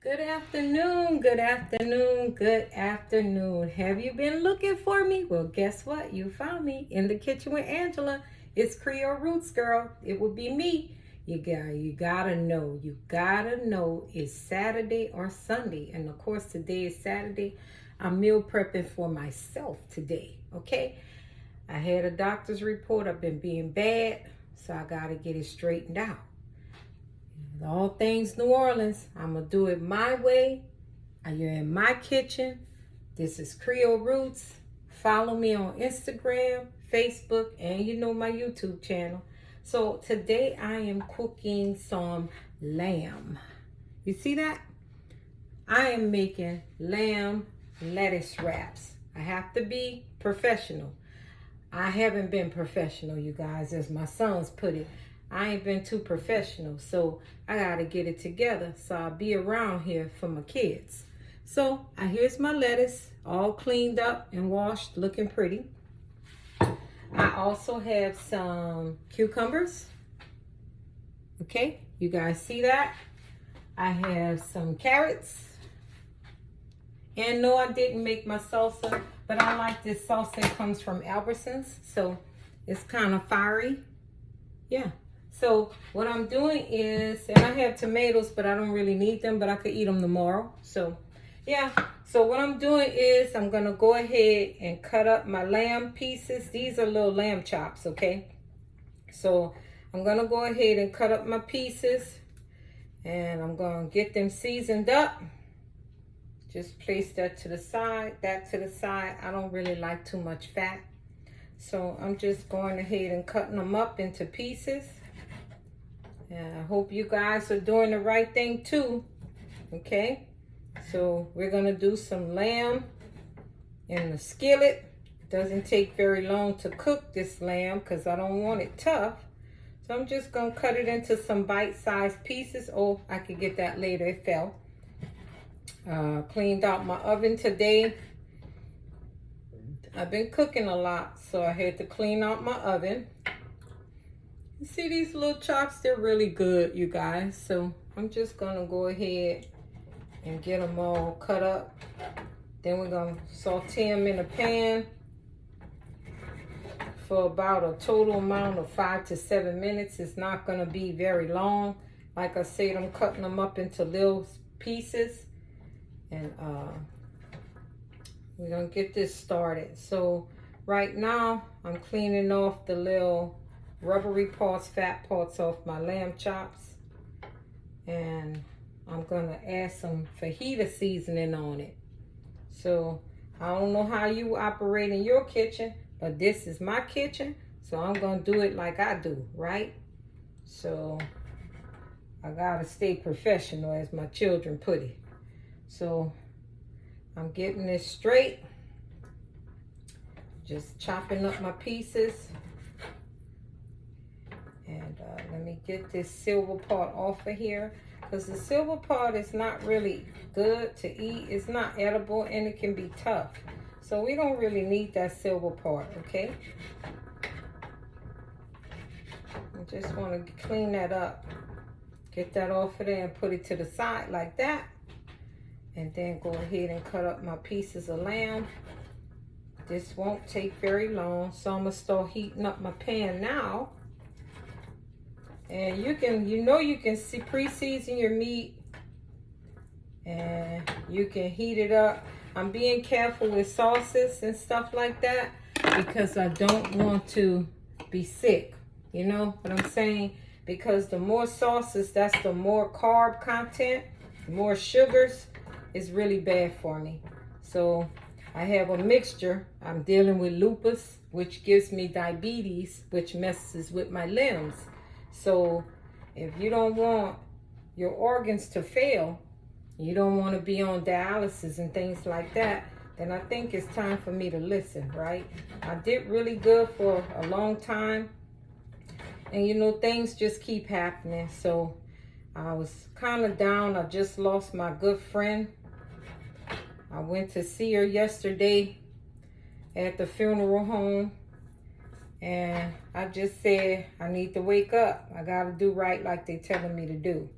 Good afternoon, good afternoon, good afternoon. Have you been looking for me? Well, guess what? You found me in the kitchen with Angela. It's Creole Roots, girl. It will be me. You gotta know it's Saturday or Sunday. And of course, today is Saturday. I'm meal prepping for myself today, okay? I had a doctor's report. I've been being bad, so I gotta get it straightened out. All things New Orleans. I'm going to do it my way. You're in my kitchen. This is Creole Roots. Follow me on Instagram, Facebook, and my YouTube channel. So today I am cooking some lamb. You see that? I am making lamb lettuce wraps. I have to be professional. I haven't been professional, you guys, as my sons put it. I ain't been too professional, so I gotta get it together so I'll be around here for my kids. So here's my lettuce, all cleaned up and washed, looking pretty. I also have some cucumbers. Okay, you guys see that? I have some carrots. And no, I didn't make my salsa, but I like this salsa. It comes from Albertsons, so it's kind of fiery. Yeah. So what I'm doing is, and I have tomatoes, but I don't really need them, but I could eat them tomorrow. So yeah, so what I'm doing is I'm going to go ahead and cut up my lamb pieces. These are little lamb chops, okay? So I'm going to go ahead and cut up my pieces, and I'm going to get them seasoned up. Just place that to the side, I don't really like too much fat. So I'm just going ahead and cutting them up into pieces. And I hope you guys are doing the right thing too. Okay, so we're gonna do some lamb in the skillet. It doesn't take very long to cook this lamb because I don't want it tough. So I'm just gonna cut it into some bite-sized pieces. Oh, I could get that later, it fell. Cleaned out my oven today. I've been cooking a lot, so I had to clean out my oven. You see these little chops? They're really good, you guys. So I'm just gonna go ahead and get them all cut up. Then we're gonna saute them in a pan for about a total amount of 5 to 7 minutes. It's not gonna be very long. Like I said, I'm cutting them up into little pieces. And we're gonna get this started. So right now I'm cleaning off the little rubbery parts, fat parts off my lamb chops, and I'm gonna add some fajita seasoning on it. So I don't know how you operate in your kitchen, but this is my kitchen, so I'm gonna do it like I do, right? So I gotta stay professional, as my children put it. So I'm getting this straight, just chopping up my pieces. And let me get this silver part off of here, because the silver part is not really good to eat. It's not edible, and it can be tough. So we don't really need that silver part, okay? I just want to clean that up. Get that off of there and put it to the side like that. And then go ahead and cut up my pieces of lamb. This won't take very long, so I'm going to start heating up my pan now. And you can pre-season your meat, and you can heat it up. I'm being careful with sauces and stuff like that because I don't want to be sick. You know what I'm saying? Because the more sauces, that's the more carb content, more sugars, is really bad for me. So I have a mixture. I'm dealing with lupus, which gives me diabetes, which messes with my limbs. So if you don't want your organs to fail, you don't want to be on dialysis and things like that, then I think it's time for me to listen, right? I did really good for a long time, and things just keep happening. So I was kind of down. I just lost my good friend. I went to see her yesterday at the funeral home. And I just said, I need to wake up. I got to do right like they're telling me to do.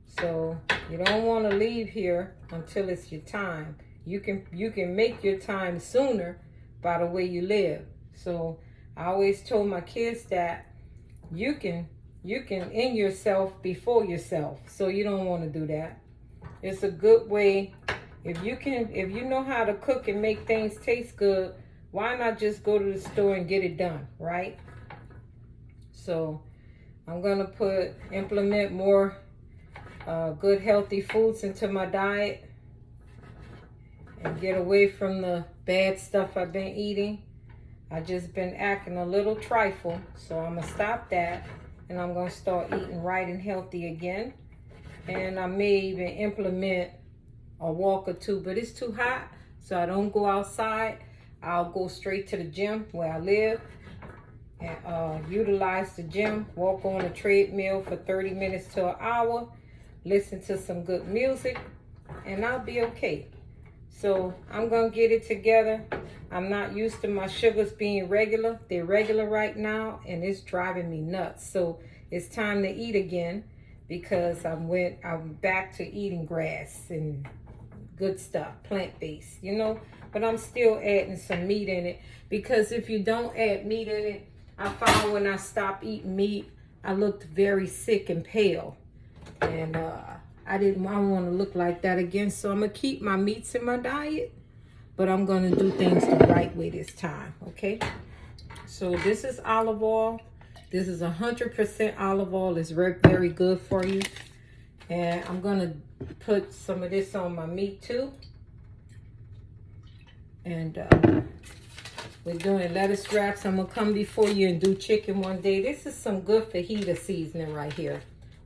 So you don't want to leave here until it's your time. You can make your time sooner by the way you live. So I always told my kids that you can end yourself before yourself. So you don't want to do that. It's a good way. If you know how to cook and make things taste good, why not just go to the store and get it done, right? So I'm gonna implement more good healthy foods into my diet and get away from the bad stuff I've been eating. I just been acting a little trifle, so I'm gonna stop that and I'm gonna start eating right and healthy again. And I may even implement a walk or two, but it's too hot, so I don't go outside. I'll go straight to the gym where I live and utilize the gym, walk on a treadmill for 30 minutes to an hour, listen to some good music, and I'll be okay. So I'm gonna get it together. I'm not used to my sugars being regular. They're regular right now, and it's driving me nuts. So it's time to eat again, because I'm back to eating grass and good stuff, plant-based, you know. But I'm still adding some meat in it, because if you don't add meat in it, I found when I stopped eating meat, I looked very sick and pale, and I want to look like that again. So I'm gonna keep my meats in my diet, but I'm gonna do things the right way this time. Okay. So this is olive oil. This is 100% olive oil. It's very, very good for you. And I'm gonna put some of this on my meat too. And we're doing lettuce wraps. I'm gonna come before you and do chicken one day. This is some good fajita seasoning right here.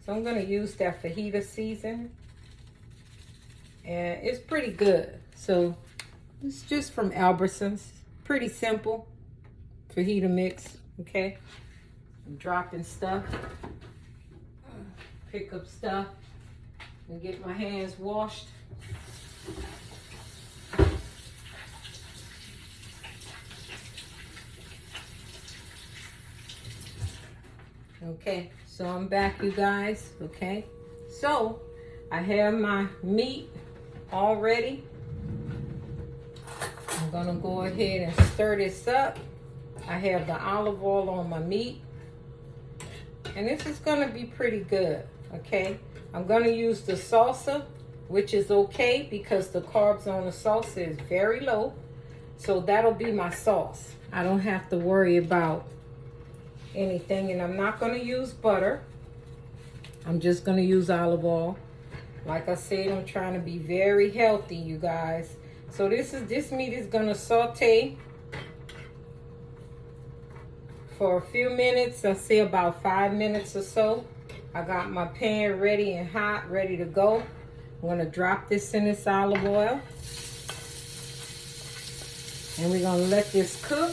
So I'm gonna use that fajita season. And it's pretty good. So it's just from Albertsons. Pretty simple fajita mix, okay? I'm dropping stuff. Pick up stuff and get my hands washed. Okay, so I'm back, you guys. Okay, so I have my meat all ready. I'm gonna go ahead and stir this up. I have the olive oil on my meat, and this is gonna be pretty good. Okay, I'm gonna use the salsa, which is okay because the carbs on the salsa is very low. So that'll be my sauce. I don't have to worry about anything, and I'm not going to use butter. I'm just going to use olive oil. Like I said, I'm trying to be very healthy, you guys. So this meat is going to saute for a few minutes. I say about 5 minutes or so. I got my pan ready and hot, ready to go. I'm going to drop this in this olive oil, and we're going to let this cook.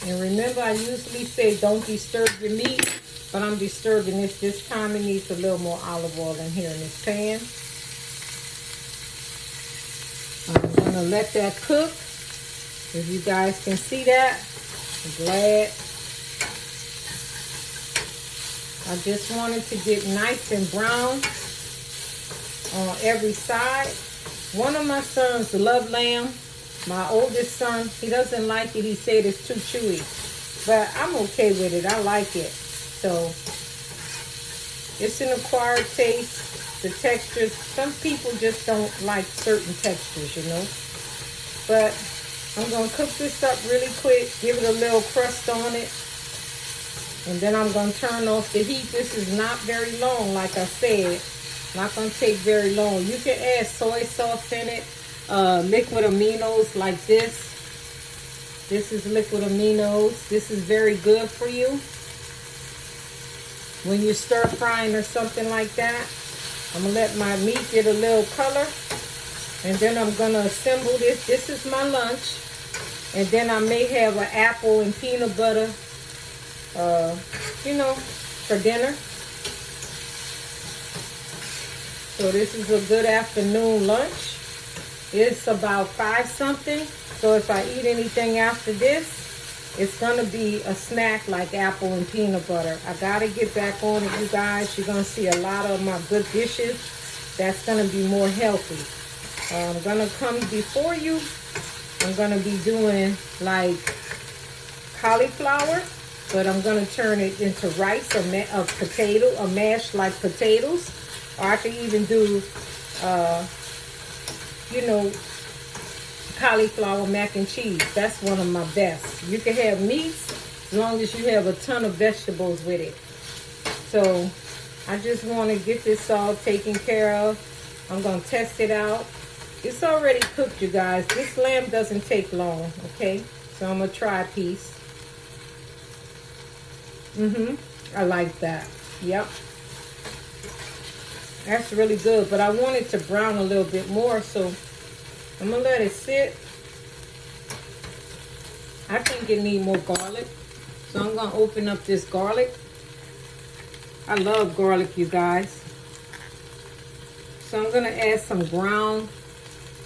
And remember, I usually say don't disturb your meat, but I'm disturbing this. This time it needs a little more olive oil in here in this pan. I'm going to let that cook. If you guys can see that, I'm glad. I just wanted to get nice and brown on every side. One of my sons love lamb. My oldest son, he doesn't like it. He said it's too chewy. But I'm okay with it. I like it. So it's an acquired taste. The textures, some people just don't like certain textures, you know. But I'm going to cook this up really quick. Give it a little crust on it. And then I'm going to turn off the heat. This is not very long, like I said. Not going to take very long. You can add soy sauce in it. Liquid aminos like this. This is liquid aminos. This is very good for you when you stir frying or something like that. I'm going to let my meat get a little color. And then I'm going to assemble this. This is my lunch. And then I may have an apple and peanut butter, you know, for dinner. So this is a good afternoon lunch. It's about 5 something. So if I eat anything after this, It's gonna be a snack like apple and peanut butter. I gotta get back on it, you guys. You're gonna see a lot of my good dishes that's gonna be more healthy. I'm gonna come before you. I'm gonna be doing like cauliflower, but I'm gonna turn it into rice or potato, or mashed like potatoes. Or I can even do, you know, cauliflower mac and cheese. That's one of my best. You can have meats as long as you have a ton of vegetables with it. So I just want to get this all taken care of. I'm going to test it out. It's already cooked, you guys. This lamb doesn't take long, okay? So I'm going to try a piece. I like that. Yep. That's really good, but I want it to brown a little bit more, so I'm going to let it sit. I think it needs more garlic, so I'm going to open up this garlic. I love garlic, you guys. So I'm going to add some ground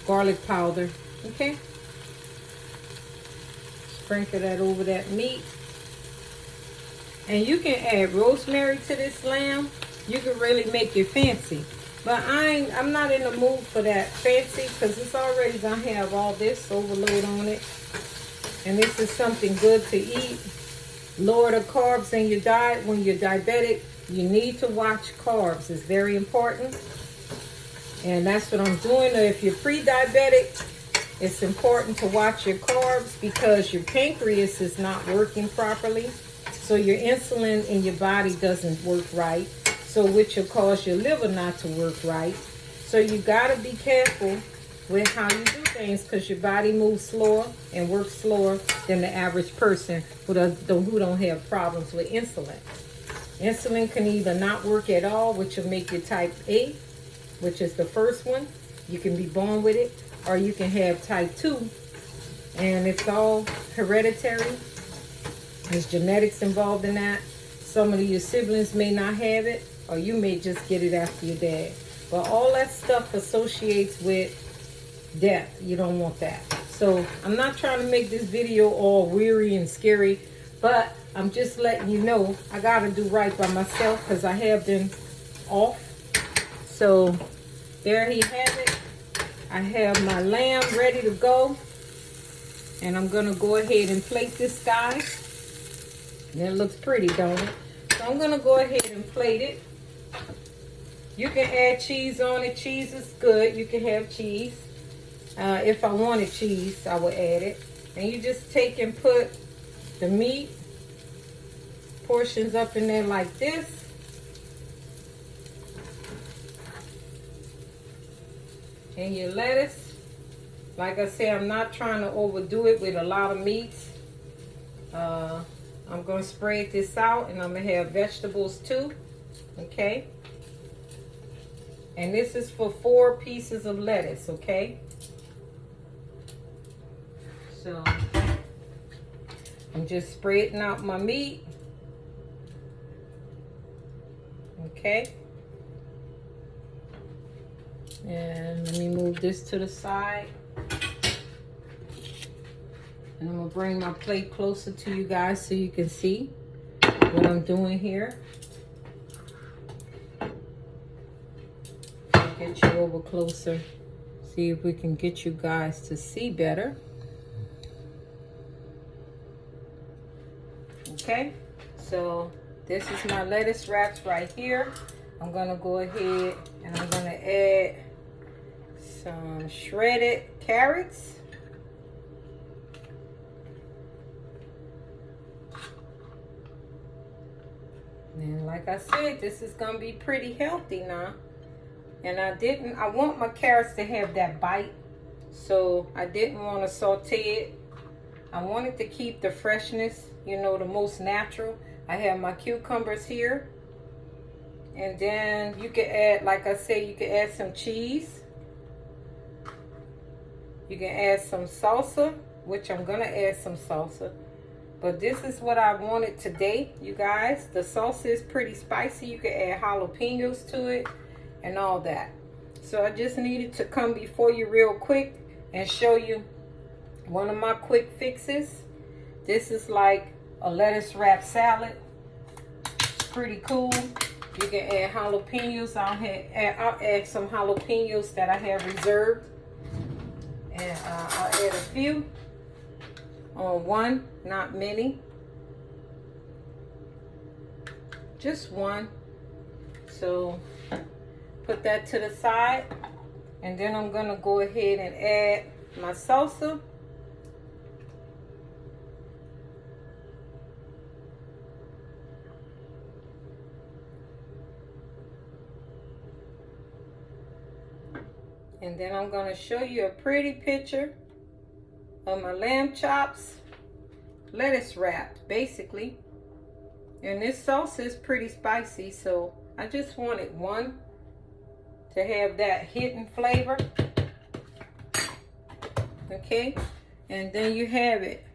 garlic powder, okay? Sprinkle that over that meat. And you can add rosemary to this lamb. You can really make it fancy. But I'm not in the mood for that fancy because it's already going to have all this overload on it. And this is something good to eat. Lower the carbs in your diet. When you're diabetic, you need to watch carbs. It's very important. And that's what I'm doing. Or if you're pre-diabetic, it's important to watch your carbs because your pancreas is not working properly. So your insulin in your body doesn't work right. So which will cause your liver not to work right. So you got to be careful with how you do things because your body moves slower and works slower than the average person who don't have problems with insulin. Insulin can either not work at all, which will make you type A, which is the first one. You can be born with it, or you can have type 2, and it's all hereditary. There's genetics involved in that. Some of your siblings may not have it, or you may just get it after your dad. But all that stuff associates with death. You don't want that. So I'm not trying to make this video all weary and scary, but I'm just letting you know I got to do right by myself because I have been off. So there you have it. I have my lamb ready to go. And I'm going to go ahead and plate this, guys. And it looks pretty, don't it? So I'm going to go ahead and plate it. You can add cheese on it. Cheese is good. You can have cheese. If I wanted cheese, I would add it. And you just take and put the meat portions up in there like this. And your lettuce. Like I said, I'm not trying to overdo it with a lot of meats. I'm going to spread this out, and I'm going to have vegetables too. Okay? And this is for 4 pieces of lettuce, okay? So, I'm just spreading out my meat. Okay? And let me move this to the side. And I'm going to bring my plate closer to you guys so you can see what I'm doing here. Get you over closer. See if we can get you guys to see better. Okay, so this is my lettuce wraps right here. I'm going to go ahead and I'm going to add some shredded carrots. And like I said, this is going to be pretty healthy now. And I want my carrots to have that bite. So I didn't want to saute it. I wanted to keep the freshness, you know, the most natural. I have my cucumbers here. And then you can add, like I said, you can add some cheese. You can add some salsa, which I'm going to add some salsa. But this is what I wanted today, you guys. The salsa is pretty spicy. You can add jalapenos to it and all that. So I just needed to come before you real quick and show you one of my quick fixes This is like a lettuce wrap salad. It's pretty cool. You can add jalapenos. I'll add some jalapenos that I have reserved. And I'll add a few on one, not many. Just one. So put that to the side. And then I'm gonna go ahead and add my salsa. And then I'm gonna show you a pretty picture of my lamb chops, lettuce wrapped, basically. And this sauce is pretty spicy, so I just wanted one to have that hidden flavor. Okay, and then you have it.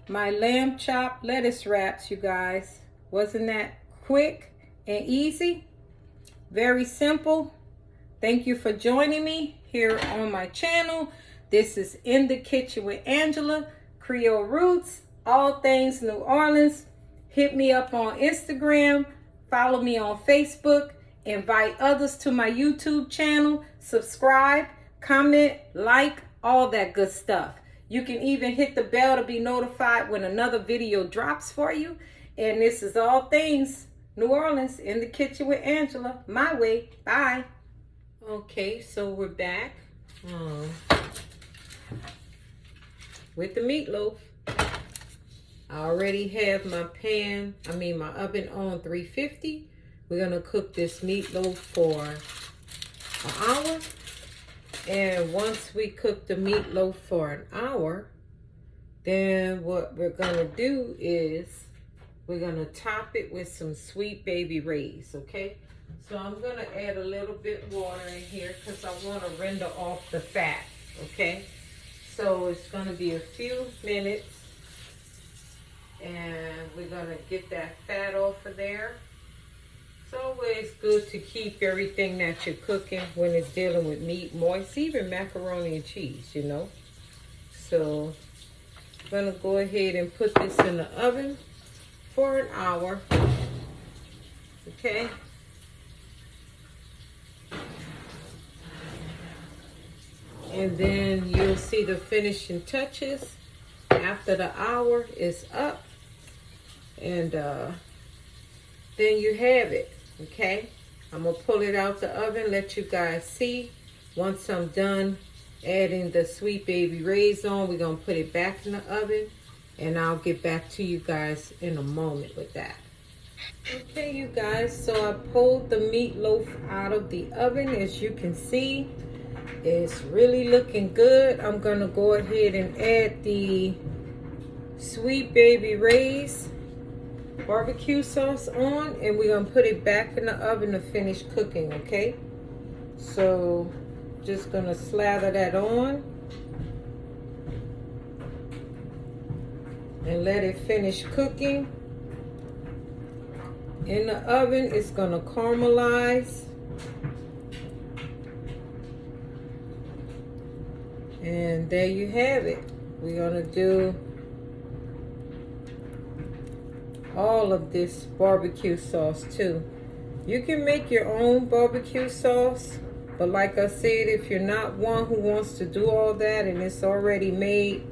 My lamb chop lettuce wraps, you guys. Wasn't that quick and easy? Very simple. Thank you for joining me here on my channel. This is In the Kitchen with Angela, Creole Roots, all things New Orleans. Hit me up on Instagram, follow me on Facebook, invite others to my YouTube channel, subscribe, comment, like, all that good stuff. You can even hit the bell to be notified when another video drops for you. And this is all things New Orleans, In the Kitchen with Angela, my way. Bye. Okay, so we're back with the meatloaf. I already have my my oven on 350. We're gonna cook this meatloaf for an hour. And once we cook the meatloaf for an hour, then what we're gonna do is we're gonna top it with some Sweet Baby Ray's, okay? So I'm gonna add a little bit water in here because I wanna render off the fat, okay? So it's gonna be a few minutes and we're gonna get that fat off of there. It's always good to keep everything that you're cooking when it's dealing with meat moist, even macaroni and cheese, you know. So I'm gonna go ahead and put this in the oven for an hour, okay? And then you'll see the finishing touches after the hour is up. And then you have it, okay? I'm gonna pull it out the oven, let you guys see. Once I'm done adding the Sweet Baby Ray's on, we're gonna put it back in the oven and I'll get back to you guys in a moment with that. Okay, you guys, so I pulled the meatloaf out of the oven. As you can see, it's really looking good. I'm gonna go ahead and add the Sweet Baby Ray's barbecue sauce on, and we're gonna put it back in the oven to finish cooking, okay? So just gonna slather that on and let it finish cooking. In the oven, it's gonna caramelize. And there you have it. We're gonna do all of this barbecue sauce too. You can make your own barbecue sauce, but like I said, if you're not one who wants to do all that and it's already made,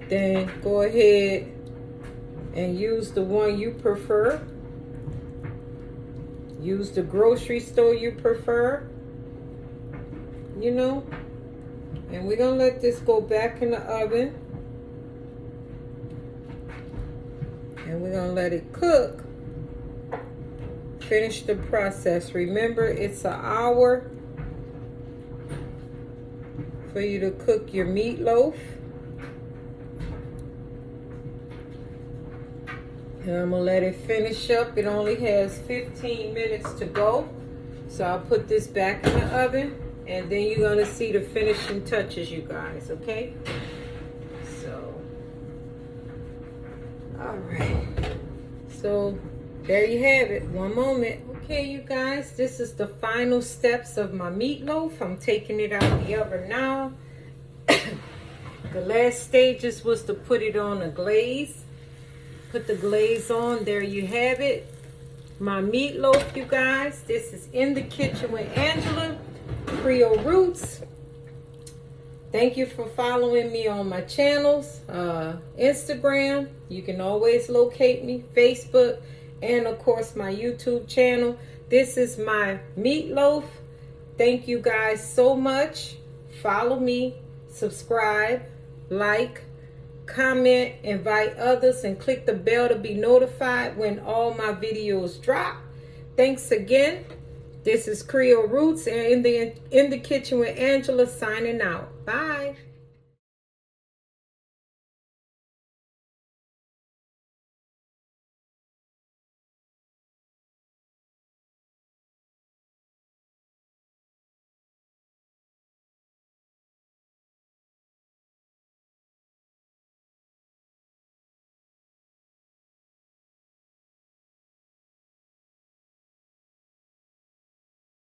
then go ahead and use the one you prefer. Use the grocery store you prefer, you know. And we're gonna let this go back in the oven. And we're gonna let it cook. Finish the process. Remember, it's an hour for you to cook your meatloaf. And I'm gonna let it finish up. It only has 15 minutes to go. So I'll put this back in the oven. And then you're gonna see the finishing touches, you guys, okay? So, all right. So, there you have it. One moment. Okay, you guys, this is the final steps of my meatloaf. I'm taking it out of the oven now. The last stages was to put it on a glaze. Put the glaze on. There you have it. My meatloaf, you guys. This is In the Kitchen with Angela, Creole Roots. Thank you for following me on my channels. Instagram, you can always locate me. Facebook, and of course my YouTube channel. This is my meatloaf. Thank you guys so much. Follow me, subscribe, like, comment, invite others, and click the bell to be notified when all my videos drop. Thanks again. This is Creole Roots and In the Kitchen with Angela signing out. Bye.